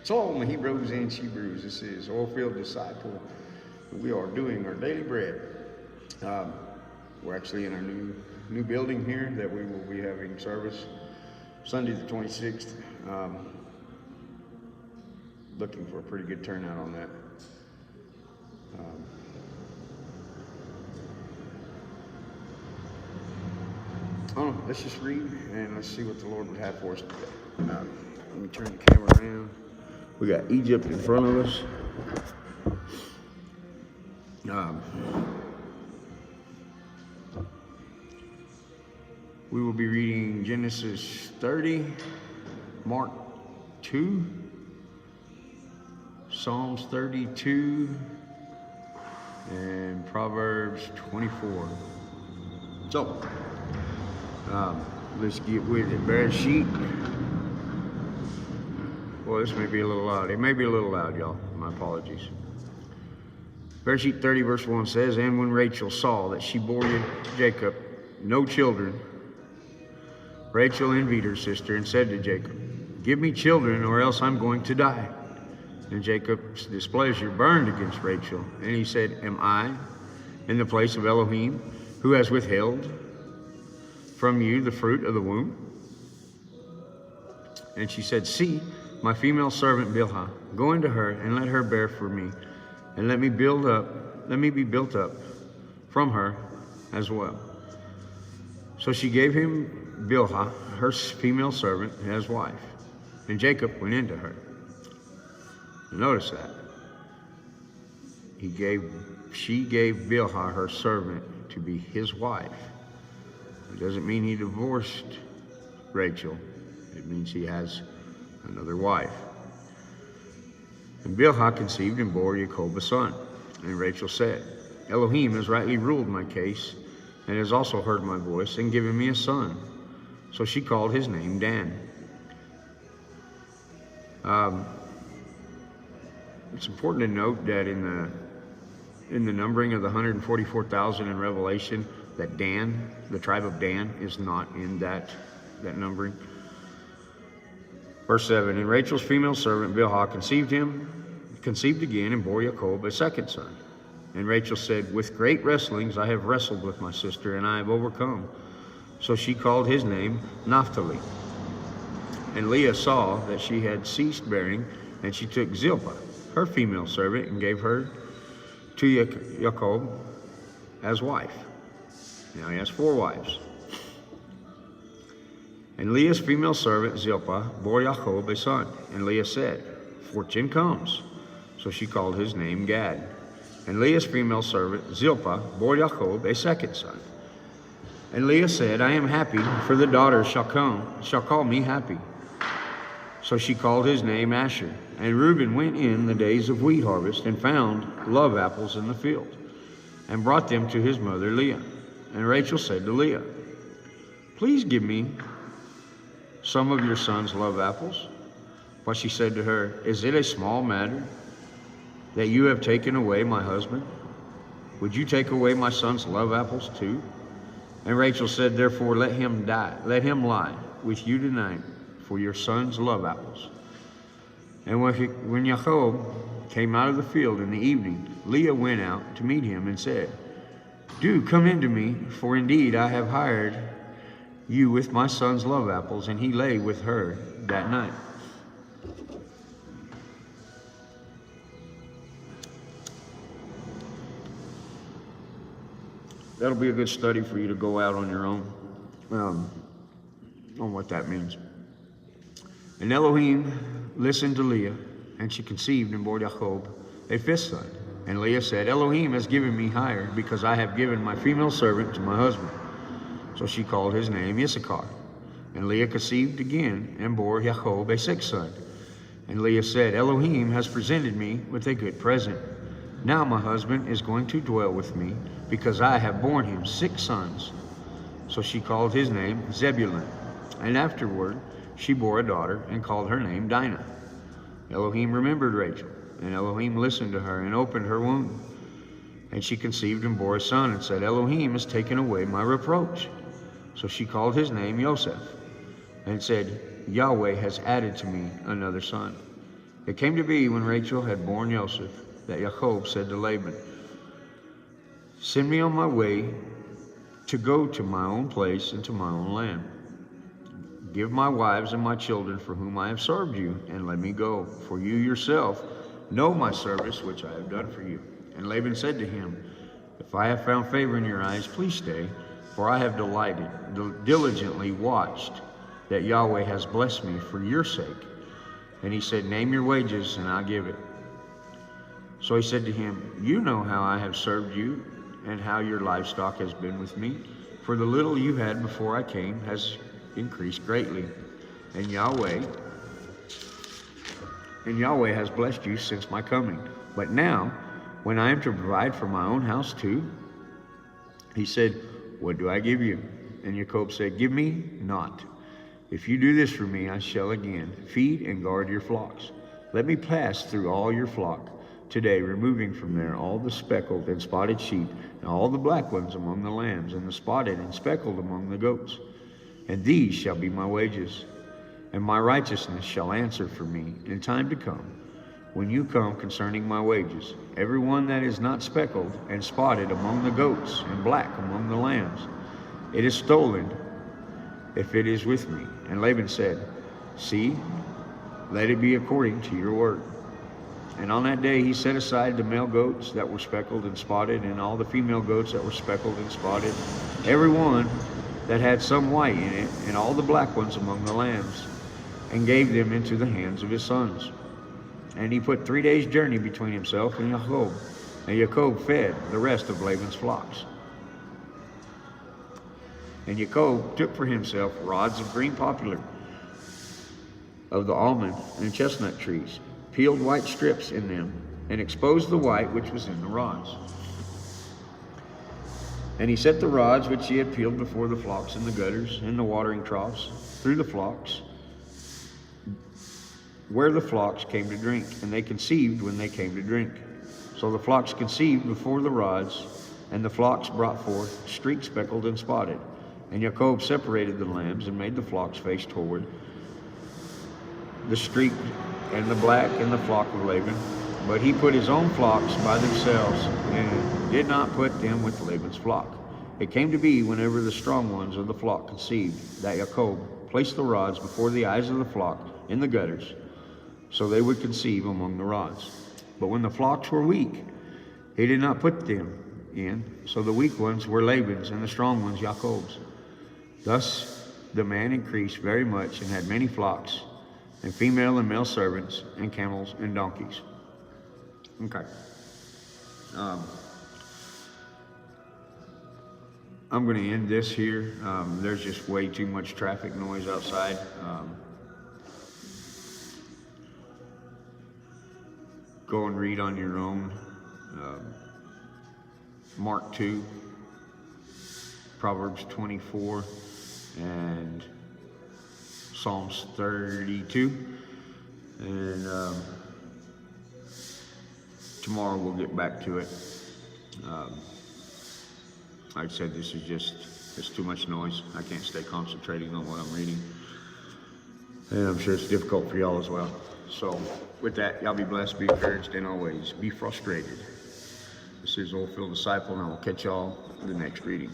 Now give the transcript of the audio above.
Psalm, Hebrews, and Hebrews. This is Oilfield Disciple. We are doing our daily bread. We're actually in our new building here that we will be having service Sunday the 26th. Looking for a pretty good turnout on that. Let's just read and let's see what the Lord would have for us today. Let me turn the camera around. We got Egypt in front of us. We will be reading Genesis 30, Mark 2, Psalms 32, and Proverbs 24. So, let's get with it. Bereshit. Well, this may be a little loud. It may be a little loud, y'all. My apologies. Bereshit 30 verse 1 says, "And when Rachel saw that she bore Jacob no children, Rachel envied her sister and said to Jacob, 'Give me children or else I'm going to die.' And Jacob's displeasure burned against Rachel. And he said, 'Am I in the place of Elohim, who has withheld from you the fruit of the womb?' And she said, 'See, my female servant Bilhah, go into her and let her bear for me, and let me be built up from her as well.' So she gave him Bilhah, her female servant, as wife. And Jacob went into her." Notice that. She gave Bilhah, her servant, to be his wife. It doesn't mean he divorced Rachel. It means he has another wife. "And Bilhah conceived and bore Jacob a son. And Rachel said, 'Elohim has rightly ruled my case, and has also heard my voice, and given me a son.' So she called his name Dan." It's important to note that in the numbering of the 144,000 in Revelation, that Dan, the tribe of Dan, is not in that numbering. Verse 7, "And Rachel's female servant Bilhah conceived again, and bore Jacob a second son. And Rachel said, 'With great wrestlings I have wrestled with my sister, and I have overcome.' So she called his name Naphtali. And Leah saw that she had ceased bearing, and she took Zilpah, her female servant, and gave her to Jacob as wife." Now he has 4 wives. "And Leah's female servant Zilpah bore Jacob a son. And Leah said, 'Fortune comes.' So she called his name Gad. And Leah's female servant Zilpah bore Jacob a second son. And Leah said, 'I am happy, for the daughters shall call me happy.' So she called his name Asher. And Reuben went in the days of wheat harvest, and found love apples in the field, and brought them to his mother Leah. And Rachel said to Leah, 'Please give me some of your son's love apples.' But she said to her, 'Is it a small matter that you have taken away my husband? Would you take away my son's love apples too?' And Rachel said, 'Therefore let him lie with you tonight for your son's love apples.' And when Jacob came out of the field in the evening, Leah went out to meet him and said, 'Do come in to me, for indeed I have hired you with my son's love apples.' And he lay with her that night." That'll be a good study for you to go out on your own on what that means. "And Elohim listened to Leah, and she conceived and bore Jacob a 5th son. And Leah said, 'Elohim has given me hire, because I have given my female servant to my husband.' So she called his name Issachar. And Leah conceived again, and bore Jacob a 6th son. And Leah said, 'Elohim has presented me with a good present. Now my husband is going to dwell with me, because I have borne him 6 sons.' So she called his name Zebulun. And afterward she bore a daughter, and called her name Dinah. Elohim remembered Rachel, and Elohim listened to her, and opened her womb. And she conceived and bore a son, and said, 'Elohim has taken away my reproach.' So she called his name Joseph, and said, 'Yahweh has added to me another son.' It came to be when Rachel had borne Joseph that Jacob said to Laban, "Send me on my way to go to my own place and to my own land. Give my wives and my children for whom I have served you, and let me go, for you yourself know my service which I have done for you." And Laban said to him, "If I have found favor in your eyes, please stay, for I have diligently watched that Yahweh has blessed me for your sake." And he said, "Name your wages, and I'll give it." So he said to him, "You know how I have served you, and how your livestock has been with me, for the little you had before I came has increased greatly, and Yahweh has blessed you since my coming. But now, when I am to provide for my own house too?" He said, "What do I give you?" And Jacob said, "Give me naught. If you do this for me, I shall again feed and guard your flocks. Let me pass through all your flock today, removing from there all the speckled and spotted sheep, and all the black ones among the lambs, and the spotted and speckled among the goats. And these shall be my wages, and my righteousness shall answer for me in time to come, when you come concerning my wages. Every one that is not speckled and spotted among the goats, and black among the lambs, it is stolen if it is with me." And Laban said, "See, let it be according to your word." And on that day he set aside the male goats that were speckled and spotted, and all the female goats that were speckled and spotted, every one that had some white in it, and all the black ones among the lambs, and gave them into the hands of his sons. And he put 3 days' journey between himself and Jacob, and Jacob fed the rest of Laban's flocks. And Jacob took for himself rods of green poplar, of the almond and chestnut trees, peeled white strips in them, and exposed the white which was in the rods. And he set the rods which he had peeled before the flocks in the gutters and the watering troughs through the flocks, where the flocks came to drink, and they conceived when they came to drink. So the flocks conceived before the rods, and the flocks brought forth streaked, speckled, and spotted. And Jacob separated the lambs and made the flocks face toward the streaked and the black and the flock of Laban. But he put his own flocks by themselves, and did not put them with Laban's flock. It came to be, whenever the strong ones of the flock conceived, that Jacob placed the rods before the eyes of the flock in the gutters, so they would conceive among the rods. But when the flocks were weak, he did not put them in, so the weak ones were Laban's, and the strong ones Jacob's. Thus the man increased very much, and had many flocks, and female and male servants, and camels and donkeys. Okay. I'm going to end this here. There's just way too much traffic noise outside. Go and read on your own. Mark 2, Proverbs 24, and Psalms 32. And tomorrow we'll get back to it. Like I said, this is it's too much noise. I can't stay concentrating on what I'm reading. And I'm sure it's difficult for y'all as well. So with that, y'all be blessed, be encouraged, and always be frustrated. This is Old Field Disciple, and I will catch y'all in the next reading.